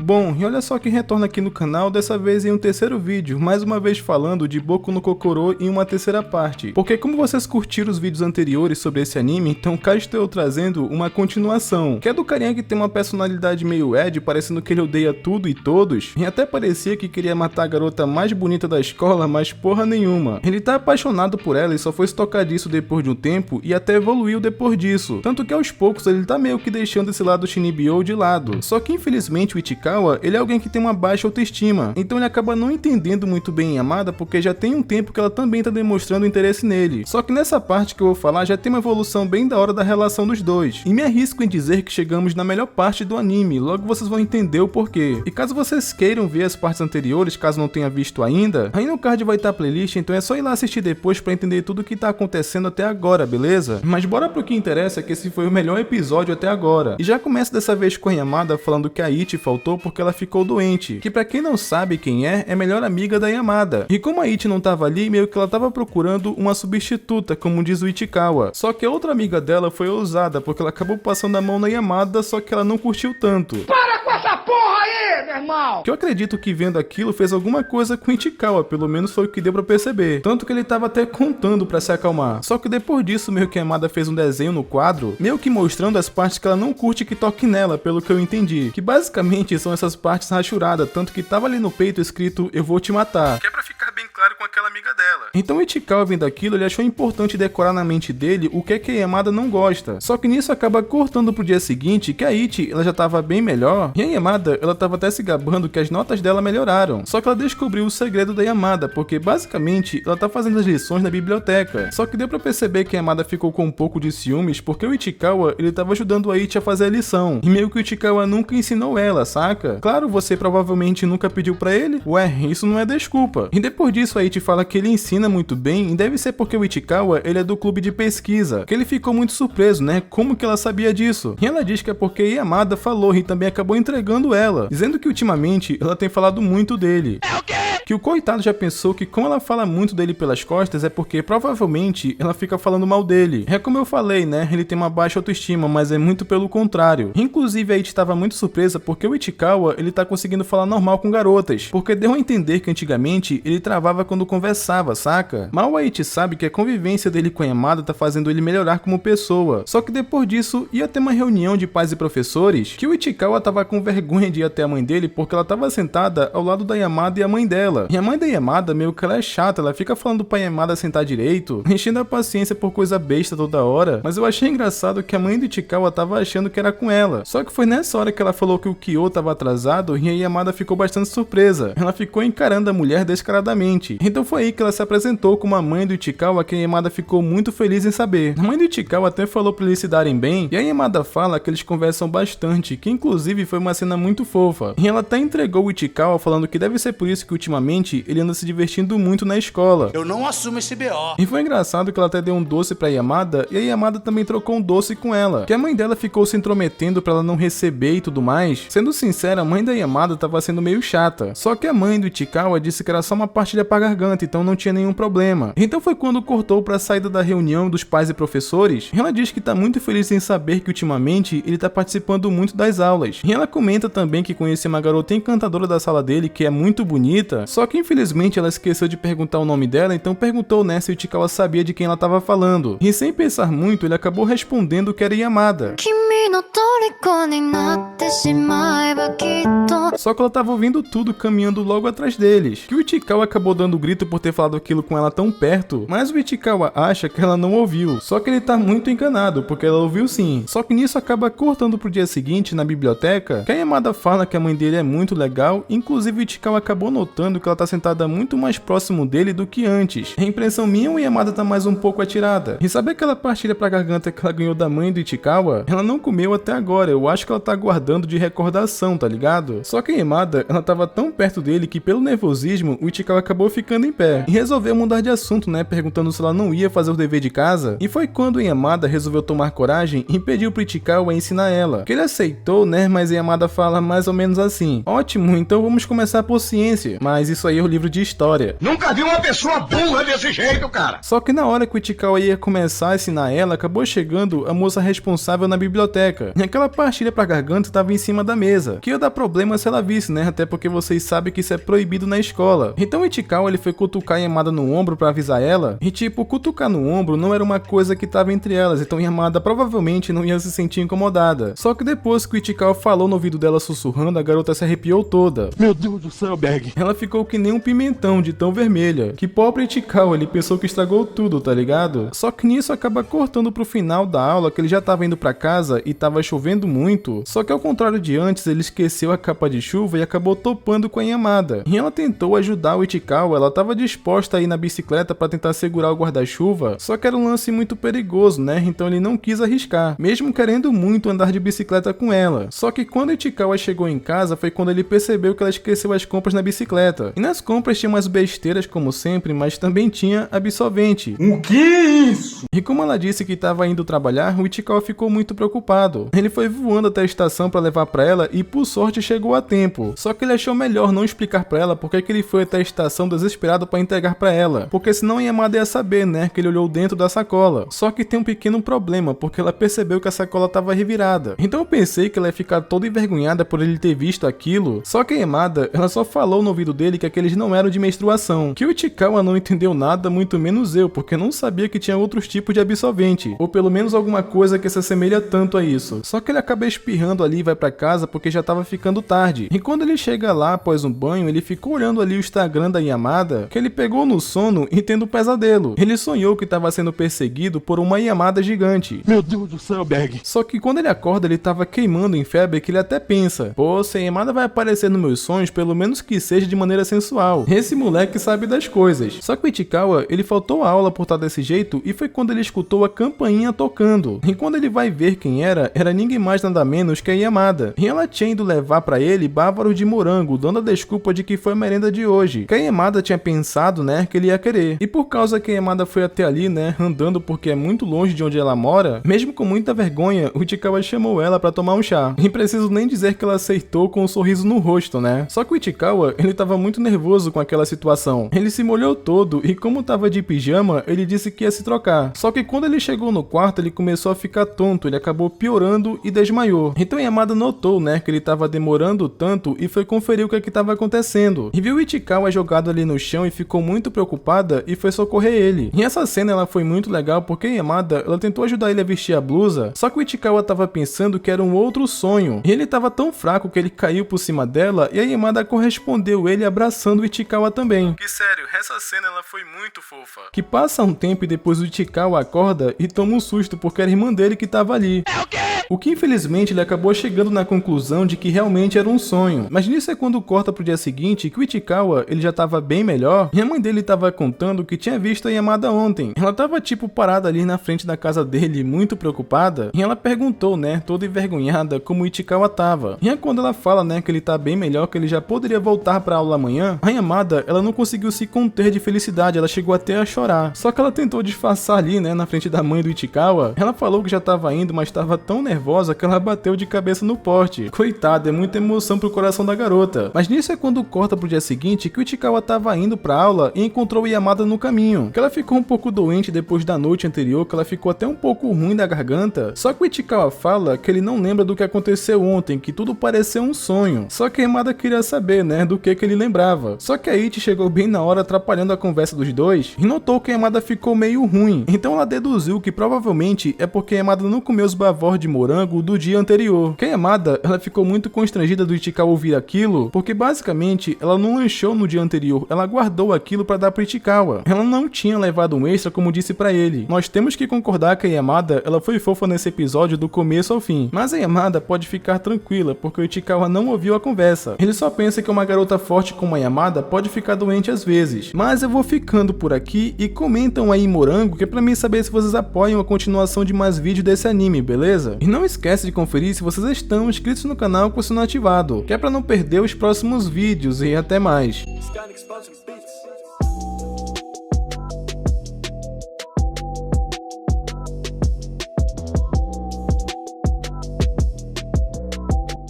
Bom, e olha só quem retorna aqui no canal, dessa vez em um terceiro vídeo, mais uma vez falando de Boku no Kokoro em uma terceira parte. Porque como vocês curtiram os vídeos anteriores sobre esse anime, então cá estou eu trazendo uma continuação, que é do carinha que tem uma personalidade meio Ed, parecendo que ele odeia tudo e todos, e até parecia que queria matar a garota mais bonita da escola, mas porra nenhuma. Ele tá apaixonado por ela e só foi se tocar disso depois de um tempo, e até evoluiu depois disso, tanto que aos poucos ele tá meio que deixando esse lado Shinibyo de lado. Só que infelizmente o Ichikawa, ele é alguém que tem uma baixa autoestima, então ele acaba não entendendo muito bem Yamada porque já tem um tempo que ela também tá demonstrando interesse nele. Só que nessa parte que eu vou falar já tem uma evolução bem da hora da relação dos dois, e me arrisco em dizer que chegamos na melhor parte do anime, logo vocês vão entender o porquê. E caso vocês queiram ver as partes anteriores, caso não tenha visto ainda, aí no card vai estar a playlist, então é só ir lá assistir depois pra entender tudo o que tá acontecendo até agora, beleza? Mas bora pro que interessa, que esse foi o melhor episódio até agora. E já começa dessa vez com a Yamada falando que a Ichi faltou porque ela ficou doente, que pra quem não sabe quem é melhor amiga da Yamada. E como a Ichi não tava ali, meio que ela tava procurando uma substituta, como diz o Ichikawa. Só que a outra amiga dela foi ousada, porque ela acabou passando a mão na Yamada, só que ela não curtiu tanto. Para com essa porra aí, meu irmão! Que eu acredito que vendo aquilo fez alguma coisa com o Ichikawa, pelo menos foi o que deu pra perceber. Tanto que ele tava até contando pra se acalmar. Só que depois disso, meio que a Yamada fez um desenho no quadro, meio que mostrando as partes que ela não curte que toque nela, pelo que eu entendi. Que basicamente são essas partes rachuradas, tanto que tava ali no peito escrito "eu vou te matar", que é pra ficar bem claro com aquela amiga dela. Então o Ichikawa vendo aquilo, ele achou importante decorar na mente dele o que é que a Yamada não gosta. Só que nisso acaba cortando pro dia seguinte que a Ichi, ela já tava bem melhor, e a Yamada, ela tava até se gabando que as notas dela melhoraram. Só que ela descobriu o segredo da Yamada, porque basicamente ela tá fazendo as lições na biblioteca. Só que deu pra perceber que a Yamada ficou com um pouco de ciúmes, porque o Ichikawa, ele tava ajudando a Ichi a fazer a lição, e meio que o Ichikawa nunca ensinou ela, saca? Claro, você provavelmente nunca pediu pra ele? Ué, isso não é desculpa. E depois disso a Ichi fala que ele ensina muito bem, e deve ser porque o Ichikawa, ele é do clube de pesquisa, que ele ficou muito surpreso, né? Como que ela sabia disso? E ela diz que é porque Yamada falou e também acabou entregando ela, dizendo que ultimamente ela tem falado muito dele. É o quê? Que o coitado já pensou que como ela fala muito dele pelas costas é porque provavelmente ela fica falando mal dele. É como eu falei, né? Ele tem uma baixa autoestima, mas é muito pelo contrário. Inclusive a Ichi estava muito surpresa porque o Ichikawa, ele tá conseguindo falar normal com garotas, porque deu a entender que antigamente ele travava quando conversava, saca? Mal a Ichi sabe que a convivência dele com a Yamada tá fazendo ele melhorar como pessoa. Só que depois disso ia ter uma reunião de pais e professores que o Ichikawa tava com vergonha de ir até a mãe dele porque ela tava sentada ao lado da Yamada e a mãe dela. E a mãe da Yamada meio que ela é chata, ela fica falando pra Yamada sentar direito, enchendo a paciência por coisa besta toda hora, mas eu achei engraçado que a mãe do Ichikawa tava achando que era com ela. Só que foi nessa hora que ela falou que o Kyo tava atrasado e a Yamada ficou bastante surpresa. Ela ficou encarando a mulher descaradamente. Então foi aí que ela se apresentou como a mãe do Ichikawa, que a Yamada ficou muito feliz em saber. A mãe do Ichikawa até falou pra eles se darem bem, e a Yamada fala que eles conversam bastante, que inclusive foi uma cena muito fofa. E ela até entregou o Ichikawa falando que deve ser por isso que ultimamente ele anda se divertindo muito na escola. Eu não assumo esse BO. E foi engraçado que ela até deu um doce pra Yamada, e a Yamada também trocou um doce com ela, que a mãe dela ficou se intrometendo pra ela não receber e tudo mais. Sendo sincera, a mãe da Yamada tava sendo meio chata, só que a mãe do Ichikawa disse que era só uma partilha pra garganta, então não tinha nenhum problema. Então foi quando cortou pra saída da reunião dos pais e professores, e ela diz que tá muito feliz em saber que ultimamente ele tá participando muito das aulas. E ela comenta também que conheceu uma garota encantadora da sala dele, que é muito bonita, só que infelizmente ela esqueceu de perguntar o nome dela, então perguntou, né, se o Ichikawa sabia de quem ela tava falando. E sem pensar muito, ele acabou respondendo que era Yamada. Só que ela tava ouvindo tudo caminhando logo atrás deles, que o Ichikawa acabou dando grito por ter falado aquilo com ela tão perto, mas o Ichikawa acha que ela não ouviu, só que ele tá muito enganado, porque ela ouviu sim. Só que nisso acaba cortando pro dia seguinte, na biblioteca, que a Yamada fala que a mãe dele é muito legal, inclusive o Ichikawa acabou notando que ela tá sentada muito mais próximo dele do que antes. A impressão minha, o Yamada tá mais um pouco atirada. E sabe aquela partilha pra garganta que ela ganhou da mãe do Ichikawa? Ela não comeu até agora, eu acho que ela tá guardando de recordação, tá ligado? Só que a Yamada, ela tava tão perto dele que pelo nervosismo, o Ichikawa acabou ficando em pé. E resolveu mudar de assunto, né, perguntando se ela não ia fazer o dever de casa. E foi quando a Yamada resolveu tomar coragem e pediu pro Ichikawa ensinar ela. Que ele aceitou, né, mas a Yamada fala mais ou menos assim: ótimo, então vamos começar por ciência. Mas mas isso aí é o livro de história. Nunca vi uma pessoa burra desse jeito, cara. Só que na hora que o Ichikawa ia começar a ensinar ela, acabou chegando a moça responsável na biblioteca. E aquela pastilha pra garganta estava em cima da mesa, que ia dar problema se ela visse, né? Até porque vocês sabem que isso é proibido na escola. Então o Ichikawa ele foi cutucar Yamada no ombro pra avisar ela, e tipo, cutucar no ombro não era uma coisa que tava entre elas, então Yamada provavelmente não ia se sentir incomodada. Só que depois que o Ichikawa falou no ouvido dela sussurrando, a garota se arrepiou toda. Meu Deus do céu, Berg. Ela ficou que nem um pimentão de tão vermelha. Que pobre Ichikawa, ele pensou que estragou tudo, tá ligado? Só que nisso acaba cortando pro final da aula, que ele já tava indo pra casa e tava chovendo muito. Só que ao contrário de antes, ele esqueceu a capa de chuva e acabou topando com a Yamada. E ela tentou ajudar o Ichikawa, ela tava disposta a ir na bicicleta pra tentar segurar o guarda-chuva, só que era um lance muito perigoso, né? Então ele não quis arriscar, mesmo querendo muito andar de bicicleta com ela. Só que quando o Ichikawa chegou em casa, foi quando ele percebeu que ela esqueceu as compras na bicicleta. E nas compras tinha umas besteiras como sempre, mas também tinha absorvente. O que é isso? E como ela disse que estava indo trabalhar, o Ichikawa ficou muito preocupado. Ele foi voando até a estação para levar para ela e por sorte chegou a tempo. Só que ele achou melhor não explicar para ela porque que ele foi até a estação desesperado para entregar para ela, porque senão Yamada ia saber, né, que ele olhou dentro da sacola. Só que tem um pequeno problema, porque ela percebeu que a sacola estava revirada. Então eu pensei que ela ia ficar toda envergonhada por ele ter visto aquilo. Só que a Yamada, ela só falou no ouvido dele que aqueles não eram de menstruação. Que o Ichikawa não entendeu nada, muito menos eu, porque não sabia que tinha outros tipos de absorvente, ou pelo menos alguma coisa que se assemelha tanto a isso. Só que ele acaba espirrando ali e vai pra casa porque já tava ficando tarde. E quando ele chega lá após um banho, ele ficou olhando ali o Instagram da Yamada, que ele pegou no sono e tendo um pesadelo. Ele sonhou que estava sendo perseguido por uma Yamada gigante. Meu Deus do céu, Berg. Só que quando ele acorda, ele tava queimando em febre, que ele até pensa: pô, se a Yamada vai aparecer nos meus sonhos, pelo menos que seja de maneira sensual. Esse moleque sabe das coisas. Só que o Ichikawa, ele faltou a aula por estar desse jeito, e foi quando ele escutou a campainha tocando. E quando ele vai ver quem era ninguém mais nada menos que a Yamada. E ela tinha ido levar pra ele bávaros de morango, dando a desculpa de que foi a merenda de hoje, que a Yamada tinha pensado, né, que ele ia querer. E por causa que a Yamada foi até ali, né, andando porque é muito longe de onde ela mora, mesmo com muita vergonha, o Ichikawa chamou ela pra tomar um chá. E preciso nem dizer que ela aceitou com um sorriso no rosto, né? Só que o Ichikawa, ele tava muito nervoso com aquela situação. Ele se molhou todo e como tava de pijama, ele disse que ia se trocar. Só que quando ele chegou no quarto, ele começou a ficar tonto, ele acabou piorando e desmaiou. Então Yamada notou, né, que ele tava demorando tanto e foi conferir o que é que tava acontecendo. E viu o Ichikawa jogado ali no chão e ficou muito preocupada e foi socorrer ele. E essa cena ela foi muito legal porque Yamada, ela tentou ajudar ele a vestir a blusa, só que o Ichikawa tava pensando que era um outro sonho. E ele tava tão fraco que ele caiu por cima dela e a Yamada correspondeu ele abraçando o Ichikawa também. Que sério, essa cena ela foi muito fofa. Que passa um tempo e depois o Ichikawa acorda e toma um susto porque era a irmã dele que tava ali. É o quê? O que infelizmente ele acabou chegando na conclusão de que realmente era um sonho. Mas nisso é quando corta pro dia seguinte que o Ichikawa ele já tava bem melhor e a mãe dele tava contando que tinha visto a Yamada ontem. Ela tava tipo parada ali na frente da casa dele, muito preocupada, e ela perguntou, né, toda envergonhada, como o Ichikawa tava. E é quando ela fala, né, que ele tá bem melhor, que ele já poderia voltar pra aula amanhã, a Yamada, ela não conseguiu se conter de felicidade, ela chegou até a chorar. Só que ela tentou disfarçar ali, né, na frente da mãe do Ichikawa. Ela falou que já tava indo, mas tava tão nervosa que ela bateu de cabeça no poste. Coitada, é muita emoção pro coração da garota. Mas nisso é quando corta pro dia seguinte que o Ichikawa tava indo pra aula e encontrou a Yamada no caminho. Que ela ficou um pouco doente depois da noite anterior, que ela ficou até um pouco ruim da garganta. Só que o Ichikawa fala que ele não lembra do que aconteceu ontem, que tudo pareceu um sonho. Só que a Yamada queria saber, né, do que ele lembrava. Só que a Ichi chegou bem na hora atrapalhando a conversa dos dois e notou que a Yamada ficou meio ruim. Então ela deduziu que provavelmente é porque a Yamada não comeu os bavor de morango do dia anterior. Que a Yamada, ela ficou muito constrangida do Ichikawa ouvir aquilo, porque basicamente ela não lanchou no dia anterior, ela guardou aquilo para dar pro Ichikawa. Ela não tinha levado um extra como disse pra ele. Nós temos que concordar que a Yamada, ela foi fofa nesse episódio do começo ao fim. Mas a Yamada pode ficar tranquila, porque o Ichikawa não ouviu a conversa. Ele só pensa que uma garota forte como a Yamada pode ficar doente às vezes. Mas eu vou ficando por aqui e comentam aí Morango, que é pra mim saber se vocês apoiam a continuação de mais vídeos desse anime, beleza? E não esquece de conferir se vocês estão inscritos no canal com o sino ativado, que é pra não perder os próximos vídeos e até mais.